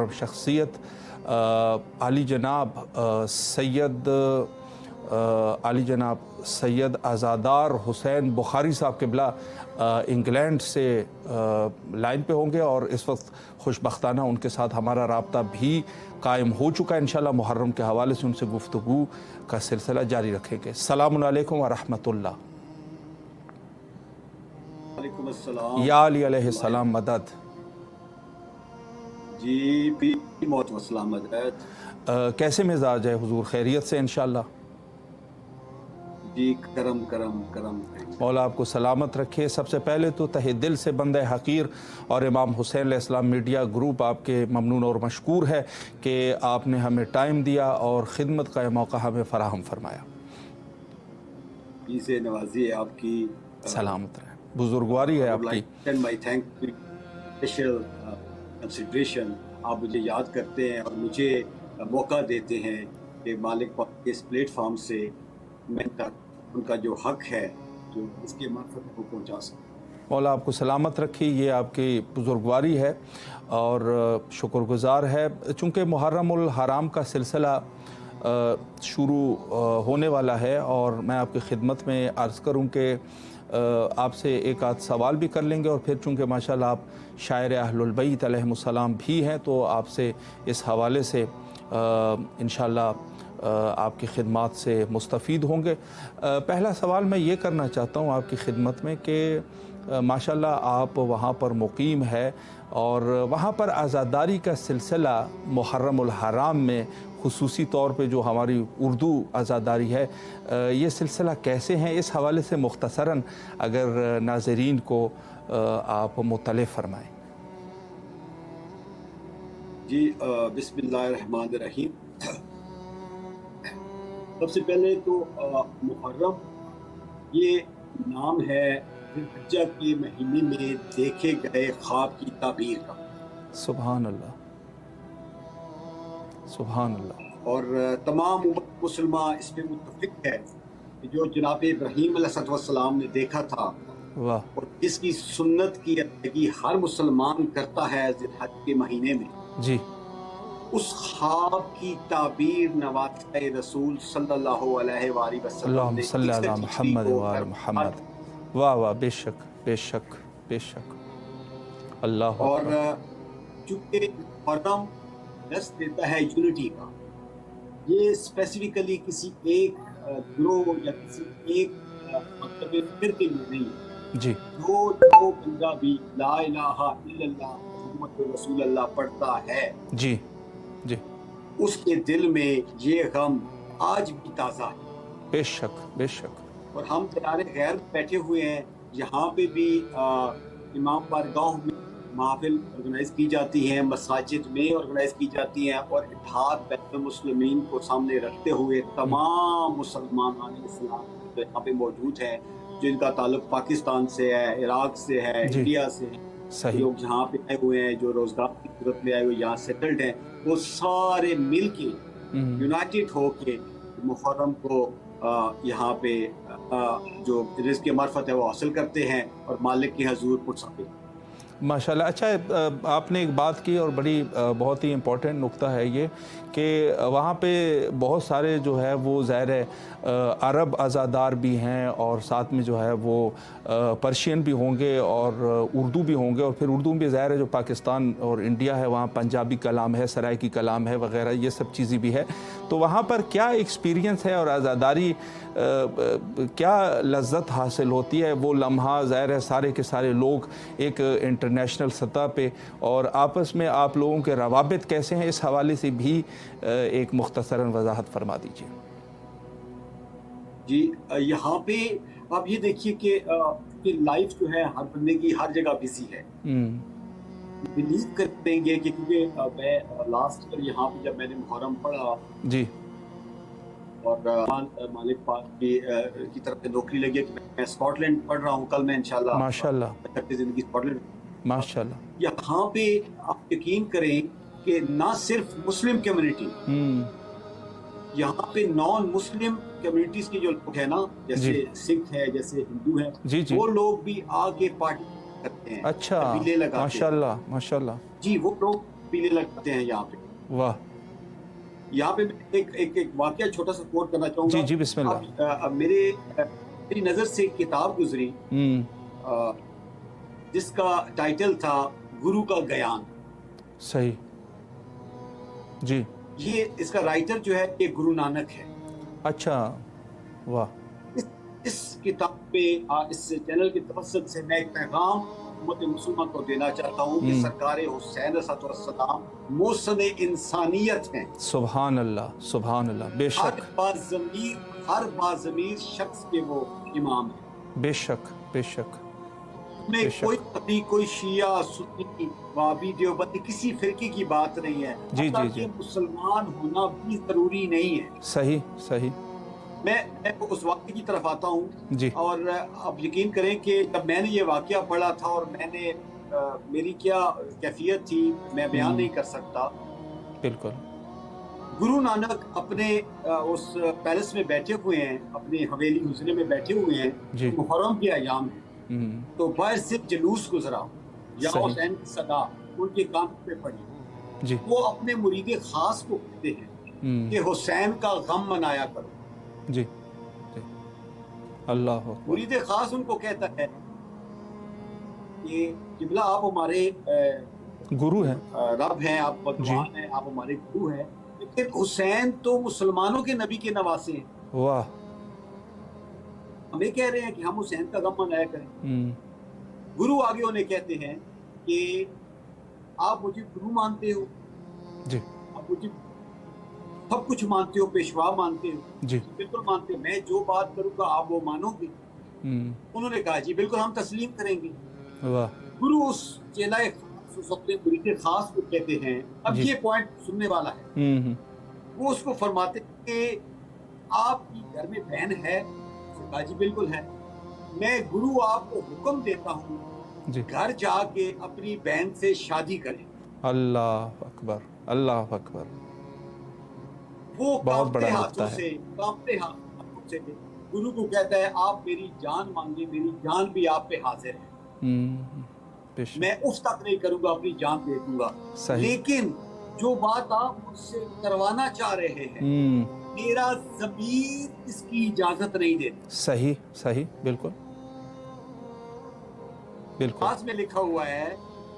मुहर्रम शख्सियत आली जनाब सैयद आज़ादार हुसैन बुखारी साहब क़िबला इंग्लैंड से लाइन पे होंगे और इस वक्त खुशबख्ताना उनके साथ हमारा राब्ता भी कायम हो चुका है। इंशाअल्लाह मुहर्रम के हवाले से उनसे गुफ्तगू का सिलसिला जारी रखेंगे। अस्सलामु अलैकुम व रहमतुल्लाह। या अली अलैहिस्सलाम मदद। जी पी मौत वसलाम मदद। कैसे मिजाज है हुजूर? खैरियत से इंशाअल्लाह? जी करम करम करम। मौला आपको सलामत रखे। सबसे पहले तो तहे दिल से बंदे हकीर और इमाम हुसैन अलैहिस्सलाम मीडिया ग्रुप आपके ममनून और मशकूर है कि आपने हमें टाइम दिया और ख़िदमत का मौका हमें फ़राहम फरमाया। से नवाजी है आपकी, सलामत रहे, बुजुर्गवारी है आपकी। My thank special consideration. आप मुझे याद करते हैं और मुझे मौका देते हैं कि मालिक पाक के इस प्लेटफॉर्म से मैं तक उनका जो हक है जो इसके मार्फत को पहुंचा सकूं। मौला आपको सलामत रखी। ये आपकी बुजुर्गवारी है और शुक्रगुजार है। चूँकि मुहर्रमुल हराम का सिलसिला शुरू होने वाला है और मैं आपकी खिदमत में अर्ज़ करूँ कि आपसे एक आध सवाल भी कर लेंगे और फिर चूँकि माशाल्लाह आप शायर अहलुल बैत अलैहिमुस्सलाम भी हैं तो आपसे इस हवाले से इंशाअल्लाह आपकी खिदमत से मुस्तफ़ीद होंगे। पहला सवाल मैं ये करना चाहता हूँ आपकी खिदमत में कि माशाल्लाह आप वहाँ पर मुकीम है और वहाँ पर आज़ादारी का सिलसिला मुहर्रमुल हराम में खुसूसी तौर पे जो हमारी उर्दू आज़ादारी है ये सिलसिला कैसे हैं, इस हवाले से मुख्तसरन अगर नाज़रीन को आप मुत्तले फरमाएँ। जी बिस्मिल्लाहिर्रहमानिर्रहीम। सबसे पहले तो मुहर्रम ये नाम है ज़िलहिज्जा के महीने में देखे गए ख्वाब की ताबीर का। सुभान अल्लाह, सुभान अल्लाह। और तमाम मुसलमान इस पे मुत्तफिक है कि जो जनाब इब्राहीम अलैहिस्सलाम ने देखा था वाह और इसकी सुन्नत की अदायगी हर मुसलमान करता है ज़िलहिज्जा के महीने में जी, उस ख्वाब की ताबीर नवाज़े रसूल सल्लल्लाहु अलैहि वसल्लम ने मुहम्मद व आले मुहम्मद। वाह वाह, बेशक बेशक बेशक अल्लाह। और चूँकि मुहर्रम दस देता है यूनिटी का, ये स्पेसिफिकली किसी एक ग्रोह या किसी एक मतलब फिर के लिए नहीं है जी। जो बंदा भी ला इलाहा इल्लल्लाह मुहम्मद रसूलुल्लाह पढ़ता है जी जी, उसके दिल में ये गम आज भी ताज़ा है। बेशक बेशक। और हम दरारे गैर बैठे हुए हैं, यहाँ पे भी इमाम बारगाह में महफिल ऑर्गेनाइज की जाती हैं, मसाजिद में ऑर्गेनाइज की जाती हैं और इत्तेहाद बैतुल मुस्लिमीन को सामने रखते हुए तमाम मुसलमान इस्लाम जो यहाँ पे मौजूद हैं, जिनका ताल्लुक पाकिस्तान से है, इराक से है, इंडिया से है, सही लोग यहाँ पे आए हुए हैं जो रोजगार की सूरत में आए हुए यहाँ सेटल्ड हैं, वो सारे मिल के यूनाइटेड हो के मुहर्रम को यहाँ पे जो रिज़्क़ की मार्फत है वो हासिल करते हैं और मालिक के हजूर पुरसाते हैं। माशाल्लाह। अच्छा, आपने एक बात की और बड़ी बहुत ही इम्पोर्टेंट नुक्ता है ये कि वहाँ पे बहुत सारे जो है वो ज़ाहिर है अरब आज़ादार भी हैं और साथ में जो है वो पर्शियन भी होंगे और उर्दू भी होंगे और फिर उर्दू भी ज़ाहिर है जो पाकिस्तान और इंडिया है वहाँ पंजाबी कलाम है, सराइकी कलाम है वगैरह, ये सब चीज़ें भी है। तो वहाँ पर क्या एक्सपीरियंस है और आज़ादारी क्या लज्जत हासिल होती है? वो लम्हा ज़ाहिर है सारे के सारे लोग एक इंटरनेशनल सतह पे और आपस में आप लोगों के रवाबित कैसे हैं, इस हवाले से भी एक मुख्तसरन वजाहत फरमा दीजिए। जी, यहाँ पे आप ये देखिए कि लाइफ जो है हर बंदे की हर जगह बिजी है। बिलीव करेंगे कि क्योंकि मैं लास्ट ईयर यहाँ पे जब मैंने मुहर्रम पढ़ा जी और मालिक पाक की तरफ से नौकरी लगी कि मैं स्कॉटलैंड पढ़ रहा हूँ, कल मैं इंशाल्लाह माशाल्लाह जिंदगी स्कॉटलैंड माशाल्लाह। यहाँ पे आप यकीन करें कि ना सिर्फ मुस्लिम कम्युनिटी, यहाँ पे नॉन मुस्लिम कम्युनिटीज के जो लोग हैं ना, जैसे सिख है, जैसे हिंदू है, वो लोग भी आगे पार्टी करते हैं। अच्छा, माशाल्लाह माशाल्लाह। जी, वो लोग پینے لگتے ہیں یہاں پہ. واہ. یہاں پہ میں ایک واقعہ چھوٹا سا کوٹ کرنا چاہوں گا. جی بسم اللہ. اب میری نظر سے ایک کتاب گزری جس کا ٹائٹل تھا گرو کا گیان. صحیح. جی. یہ اس کا رائٹر جو ہے یہ گرو نانک ہے. اچھا. واہ. اس کتاب پہ اس چینل کے توسط سے میں ایک پیغام امت مسلمہ کو دینا چاہتا ہوں کہ سرکار حسین علیہ السلام محسن انسانیت ہیں. سبحان اللہ سبحان اللہ. بے شک. ہر باضمیر شخص کے وہ امام ہیں. بے شک بے شک. میں کوئی شیعہ سنی وابی دیوبندی کسی فرقے کی بات نہیں ہے. جی مسلمان ہونا بھی ضروری نہیں ہے. صحیح صحیح. میں اس واقعے کی طرف آتا ہوں. جی. اور اب یقین کریں کہ جب میں نے یہ واقعہ پڑھا تھا اور میں نے میری کیا کیفیت تھی میں بیان نہیں کر سکتا. بالکل. گرو نانک اپنے اس پیلس میں بیٹھے ہوئے ہیں, اپنے حویلی حجرے میں بیٹھے ہوئے ہیں. جی. محرم کے ایام ہے تو باہر سے جلوس گزرا یا حسین کی صدا ان کے کان پہ پڑی. جی. وہ اپنے مرید خاص کو کہتے ہیں کہ حسین کا غم منایا کرو. جی. اللہ. مرید خاص ان کو کہتا ہے کہ قبلہ آپ ہمارے گرو ہیں, رب ہیں, آپ بھگوان ہیں, آپ ہمارے گرو ہیں, لیکن حسین تو مسلمانوں کے نبی کے نواسے ہیں. واہ. ہمیں کہہ رہے ہیں کہ ہم حسین کا غم منایا کریں. گرو آگے انہیں کہتے ہیں کہ آپ مجھے گرو مانتے ہو, جی, آپ مجھے سب کچھ مانتے ہو, پیشوا مانتے ہو. جی بالکل مانتے ہیں. میں جو بات کروں گا آپ وہ مانو گے. انہوں نے کہا جی بالکل ہم تسلیم کریں گے. واہ. گرو اس چیلا خاص اس اپنے مرید خاص کو کہتے ہیں, اب یہ پوائنٹ سننے والا ہے, وہ اس کو فرماتے ہیں کہ آپ کی گھر میں بہن ہے. کہا جی بالکل ہے. میں گرو آپ کو حکم دیتا ہوں جی, گھر جا کے اپنی بہن سے شادی کریں. اللہ اکبر اللہ اکبر. وہ بہت بڑا ہاتھوں سے کانپتے ہاتھوں سے گرو کو کہتا ہے آپ میری جان مانگے, میری جان بھی آپ پہ حاضر ہے. میں اس تک نہیں کروں گا, اپنی جان دے دوں گا. لیکن جو بات آپ مجھ سے کروانا چاہ رہے ہیں میرا ضمیر اس کی اجازت نہیں دیتا. صحیح صحیح. بالکل بالکل. آواز میں لکھا ہوا ہے,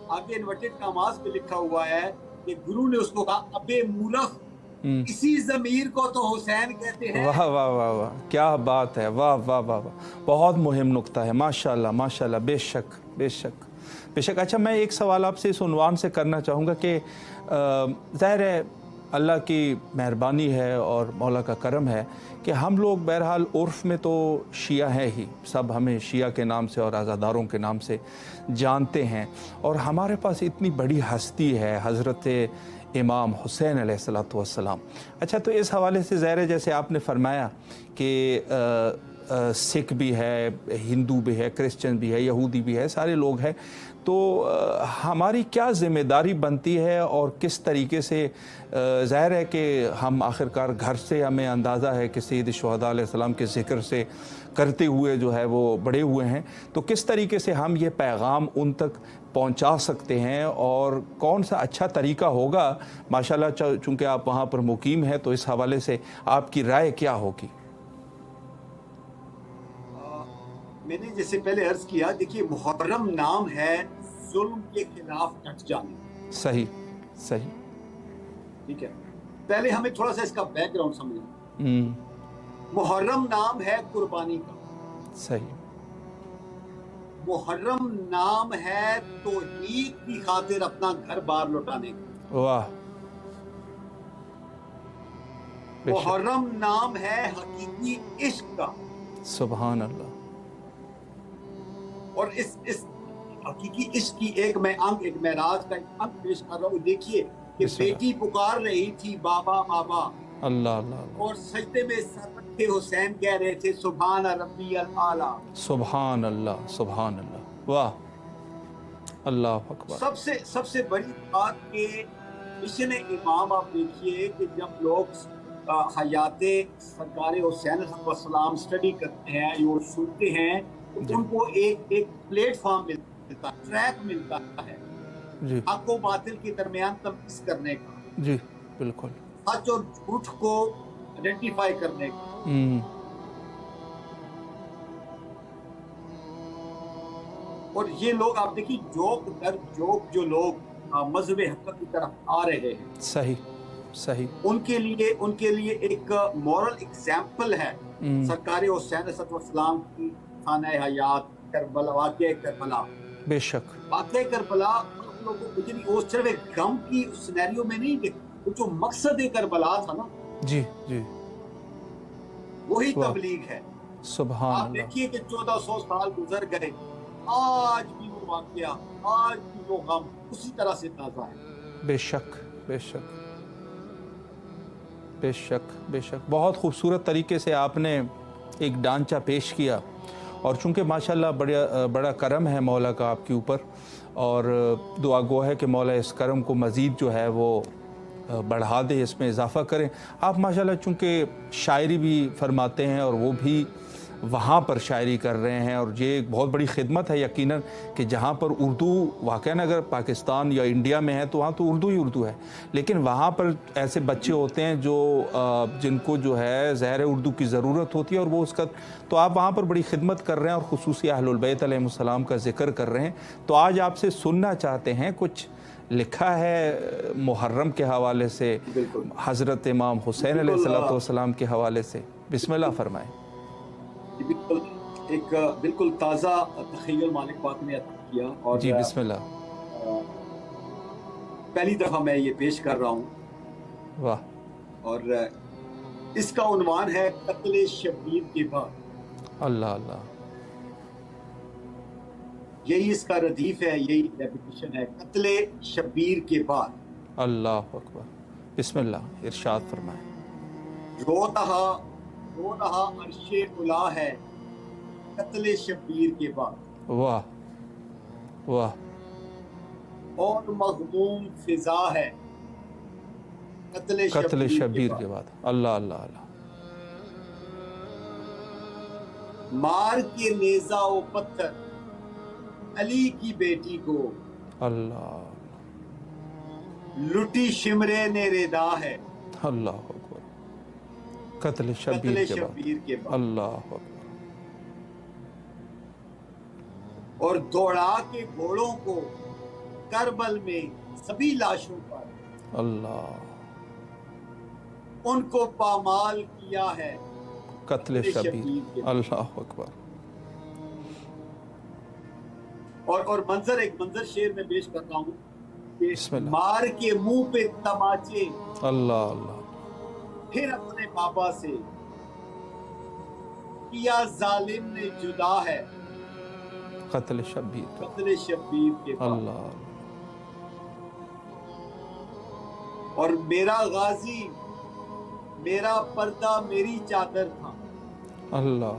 آگے انورٹڈ کاماز میں لکھا ہوا ہے کہ گرو نے اس کو کہا ابے مولخ, اسی ضمیر کو تو حسین کہتے ہیں. واہ واہ واہ واہ, کیا بات ہے. واہ واہ واہ واہ, بہت مہم نقطہ ہے. ماشاءاللہ ماشاءاللہ. بے شک بے شک بے شک. اچھا, میں ایک سوال آپ سے اس عنوان سے کرنا چاہوں گا کہ ظاہر ہے اللہ کی مہربانی ہے اور مولا کا کرم ہے کہ ہم لوگ بہرحال عرف میں تو شیعہ ہیں ہی, سب ہمیں شیعہ کے نام سے اور عزاداروں کے نام سے جانتے ہیں, اور ہمارے پاس اتنی بڑی ہستی ہے حضرت امام حسین علیہ السلام. اچھا, تو اس حوالے سے ظاہر ہے جیسے آپ نے فرمایا کہ سکھ بھی ہے, ہندو بھی ہے, کرسچن بھی ہے, یہودی بھی ہے, سارے لوگ ہیں, تو ہماری کیا ذمہ داری بنتی ہے اور کس طریقے سے, ظاہر ہے کہ ہم آخرکار گھر سے ہمیں اندازہ ہے کہ سید الشہداء علیہ السلام کے ذکر سے کرتے ہوئے جو ہے وہ بڑے ہوئے ہیں, تو کس طریقے سے ہم یہ پیغام ان تک پہنچا سکتے ہیں اور کون سا اچھا طریقہ ہوگا؟ ماشاءاللہ چونکہ آپ وہاں پر مقیم ہیں تو اس حوالے سے آپ کی رائے کیا ہوگی؟ میں نے جیسے پہلے عرض کیا, دیکھیے محرم نام ہے ظلم کے خلاف ڈٹ جانے. صحیح صحیح. ٹھیک ہے, پہلے ہمیں تھوڑا سا اس کا بیک گراؤنڈ سمجھنا. محرم نام ہے قربانی کا. صحیح. محرم نام ہے توحید کی خاطر اپنا گھر بار لوٹانے کا. واہ. محرم نام ہے حقیقی عشق کا. سبحان اللہ. اور اس حقیقی عشق کی ایک معراج کا ایک انگ پیش کر رہا ہوں. دیکھیے کہ بیٹی پکار رہی تھی بابا بابا, اللہ اللہ, اور سجدے میں سر رکھے حسین کہہ رہے تھے سبحان ربی الاعلیٰ. سبحان اللہ سبحان اللہ. واہ, اللہ اکبر. سب سے بڑی بات کہ مشن امام آپ دیکھیے کہ جب لوگ حیات سرکار حسین علیہ السلام اسٹڈی کرتے ہیں, وہ سنتے ہیں, ان کو ایک پلیٹ فارم ملتا ہے, ٹریک ملتا ہے. जी हक व बातिल के दरमियान तमीज करने का, जी बिल्कुल। सच और झूठ को आइडेंटिफाई करने का। हम्म, और ये लोग आप देखिए जोक दर जोक जो लोग मजहब हक की तरफ आ रहे हैं, सही सही। उनके लिए एक मॉरल एग्जाम्पल है सरकार हुसैन सलाम की खाना हयात करबला, वाक़या करबला। बेशक। वाक़या करबला आप लोगों को नहीं, वो सिर्फ एक गम की सिनेरियो में नहीं देखा, वो जो मकसद करबला था ना, जी जी। वही वाह, तबलीग है। सुभान आप अल्लाह। देखिए कि 1400 साल गुजर गए, आज भी वो वाक़या, आज भी वो गम उसी तरह से ताज़ा है। बेशक बेशक बेशक बेशक। बहुत खूबसूरत तरीके से आपने एक ढांचा पेश किया, और चूँकि माशाल्लाह बड़ा करम है मौला का आपके ऊपर, और दुआ गो है कि मौला इस करम को मज़ीद जो है वो बढ़ा दे, इसमें इजाफ़ा करें। आप माशाल्लाह चूँकि शायरी भी फरमाते हैं और वो भी वहाँ पर शायरी कर रहे हैं, और ये एक बहुत बड़ी खिदमत है यकीनन कि जहाँ पर उर्दू वाक़ई अगर पाकिस्तान या इंडिया में है तो वहाँ तो उर्दू ही उर्दू है, लेकिन वहाँ पर ऐसे बच्चे होते हैं जो जिनको जो है ज़हर उर्दू की ज़रूरत होती है, और वो उसका, तो आप वहाँ पर बड़ी खिदमत कर रहे हैं और खुसूसी अहलुल बैत अलैहिस्सलाम का ज़िक्र कर रहे हैं। तो आज आपसे सुनना चाहते हैं, कुछ लिखा है मुहर्रम के हवाले से, हज़रत इमाम हुसैन अलैहिस्सलाम के हवाले से, बिस्मिल्लाह फरमाएँ। बिल्कुल एक बिल्कुल ताज़ा तख़य्युल मालिक पाक ने अता किया, और जी बिस्मिल्लाह। पहली दफ़ा मैं ये पेश कर रहा हूँ, वाह, और इसका उन्वान है कत्ल शब्बीर के बाद। अल्लाह अल्लाह। यही इसका रदीफ है, यही रेपिटेशन है, कत्ल शब्बीर के बाद। अल्लाह अकबर, बिस्मिल्लाह, इरशाद फरमाएं। रो रहा अर्शे उला है कत्ल शब्बीर के बाद, वाह वाह, और मग़मूम फिजा है कत्ल शब्बीर के बाद। अल्लाह अल्लाह अल्लाह। मार के नेज़ा व पत्थर अली की बेटी को, अल्लाह, लुटी शिमरे ने रेदा है अल्लाह अकबर, कत्ल शब्बीर के बाद। अल्लाह अकबर। और दौड़ा के घोड़ों को करबल में सभी लाशों पर, अल्लाह, उनको पामाल किया है कत्ल शब्बीर। अल्लाह अकबर। और मंजर, एक मंजर शेर में पेश करता हूँ कि बिस्मिल्लाह। मार के मुंह पे तमाचे, अल्लाह अल्लाह, फिर अपने बाबा से किया जालिम ने जुदा है कत्ल शब्बीर के बाद। अल्लाह, और मेरा गाजी मेरा पर्दा मेरी चादर था, अल्लाह,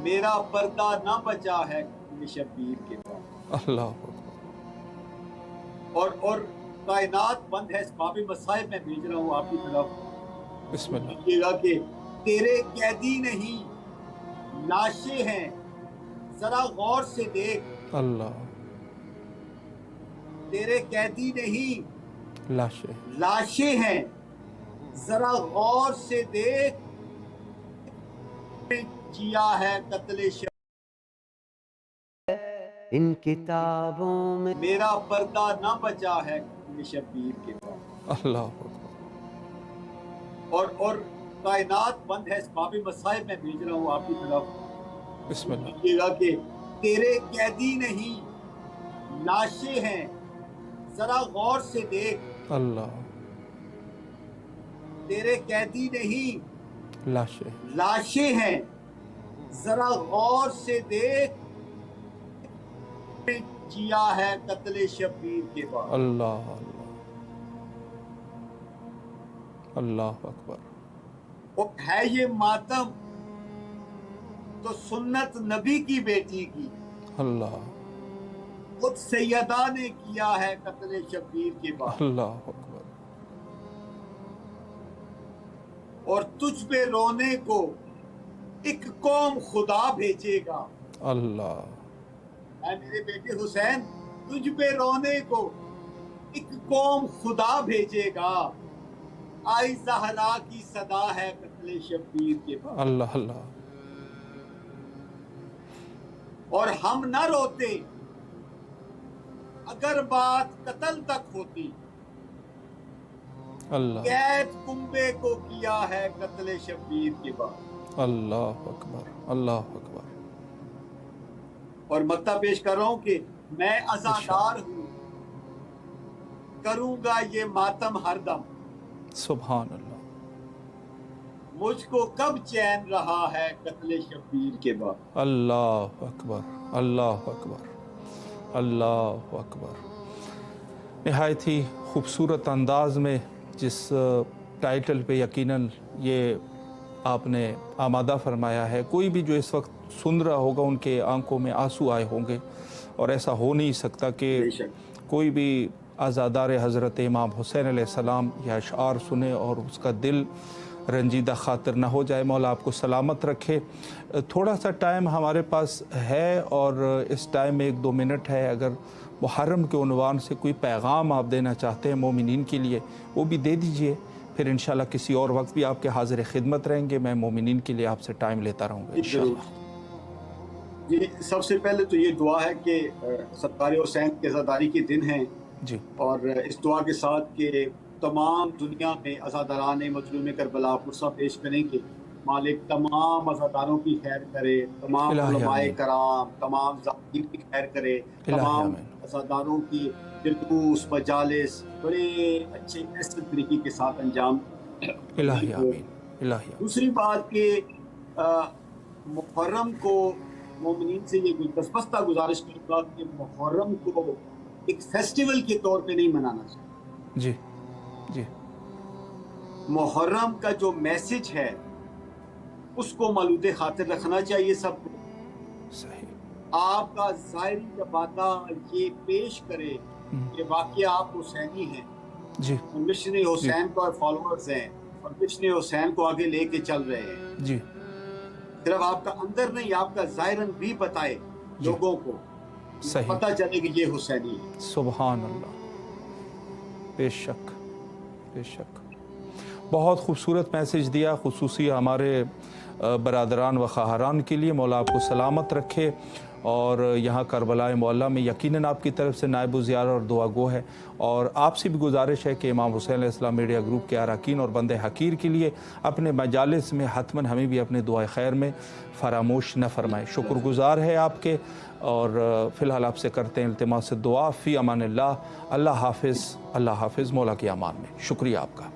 मेरा पर्दा ना बचा है कत्ल शब्बीर के बाद। अल्लाह। और कायनात बंद है, इस बाब मसाइब में भेज रहा हूँ आपकी तरफ, बिस्मिल्लाह। देखिएगा कि तेरे कैदी नहीं लाशें हैं, जरा गौर से देख। अल्लाह, तेरे कैदी नहीं लाशें हैं, जरा गौर से देख। जिया है कत्ल इन किताबों में, मेरा पर्दा ना बचा है कत्ल शब्बीर के बाद। अल्लाह। और कायनात बंद है, इस बाब मसाइब में भेज रहा हूँ आपकी तरफ, बिस्मिल्लाह। देखिएगा कि तेरे कैदी नहीं लाशें हैं, जरा गौर से देख। अल्लाह, तेरे कैदी नहीं लाशें हैं, जरा गौर से देख। जिया है कत्ल शब्बीर के बाद। अल्लाह अल्लाह, अल्लाह अकबर। और है ये मातम तो सुन्नत नबी की बेटी की, अल्लाह, खुद सैयदा ने किया है कत्ल शब्बीर के बाद। अल्लाह अकबर। और तुझ पे रोने को एक कौम खुदा भेजेगा। अल्लाह, ऐ मेरे बेटे हुसैन, तुझ पे रोने को एक कौम खुदा भेजेगा, आई ज़हरा की सदा है कत्ले शब्बीर के बाद। अल्लाह अल्लाह और हम न रोते अगर बात कत्ल तक होती, अल्लाह कैद कुंबे को किया है कत्ले शब्बीर के बाद। अल्लाह अकबर अल्लाह अकबर। और मक्ता पेश कर रहा हूं कि मैं अज़ादार हूं, करूंगा ये मातम हरदम, सुभान अल्लाह। मुझको कब चैन रहा है कत्ले शब्बीर के बाद। अल्लाह अकबर अल्लाह अकबर अल्लाह अकबर। नहायत ही खूबसूरत अंदाज में जिस टाइटल पे यकीनन ये आपने आमादा फरमाया है, कोई भी जो इस वक्त सुन रहा होगा उनके आंखों में आंसू आए होंगे। और ऐसा हो नहीं सकता कि बेशक कोई भी आज़ादार हज़रत इमाम हुसैन अलैहिस्सलाम ये अशआर सुने और उसका दिल रंजीदा खातिर ना हो जाए। मौला आपको सलामत रखे। थोड़ा सा टाइम हमारे पास है और इस टाइम में 1-2 मिनट है, अगर मुहर्रम के उन्वान से कोई पैगाम आप देना चाहते हैं मोमिनीन के लिए वो भी दे दीजिए, फिर इंशाल्लाह किसी और वक्त भी आपके हाजिर खिदमत रहेंगे। मैं मोमिनीन के लिए आपसे टाइम लेता रहूँगा इंशाल्लाह। जी, सबसे पहले तो ये दुआ है कि सरकार हुसैन की आज़ादारी के दिन हैं जी और इस दुआ के साथ कि तमाम दुनिया में अज़ादारान मज़लूम करबला पुरसा पेश करें कि मालिक तमाम अज़ादारों की खैर करे, तमाम इलाही उलमाए आमीन। कराम, तमाम ज़ाकिरीन की खैर करे, इलाही तमाम आमीन। अज़ादारों की जुलूस मजालिस बड़े अच्छे ऐसे तरीके के साथ अंजाम। इलाही आमीन इलाही आमीन। दूसरी बात कि मुहर्रम को मोमिनीन से ये दसबस्ता गुजारिश करूँगा कि मुहर्रम को एक फेस्टिवल के तौर पे नहीं मनाना चाहिए। जी जी मुहर्रम का जो मैसेज है उसको मलूद खातिर रखना चाहिए सबको। सही आपका ज़ाहिरी जबाता ये पेश करे कि वाकई आप हुसैनी हैं, जी मिशन हुसैन को फॉलोअर्स हैं और मिशन हुसैन को आगे लेके चल रहे हैं। जी सिर्फ आपका अंदर नहीं, आपका ज़ाहिरन भी बताए लोगों को, सही पता चले कि ये हुसैनी है। सुभान अल्लाह। बेशक बेशक बहुत खूबसूरत मैसेज दिया, खुसूसी हमारे बरादरान व ख़ाहरान के लिए। मौला आपको सलामत रखे। और यहाँ करबला मौला में यकीनन आपकी तरफ से नायब ज़ियार और दुआ गो है। और आपसे भी गुजारिश है कि इमाम हुसैन अलैहिस्सलाम मीडिया ग्रुप के अरकान और बंदे हकीर के लिए अपने मजालिस में हतमन हमें भी अपने दुआ खैर में फरामोश न फरमाएँ। शुक्रगुजार है आपके। और फ़िलहाल आपसे करते हैं इल्तिमास दुआ। फ़ी अमान अल्लाह। अल्लाह हाफ़िज़। अल्लाह हाफ़िज़। मौला की अमान में। शुक्रिया आपका।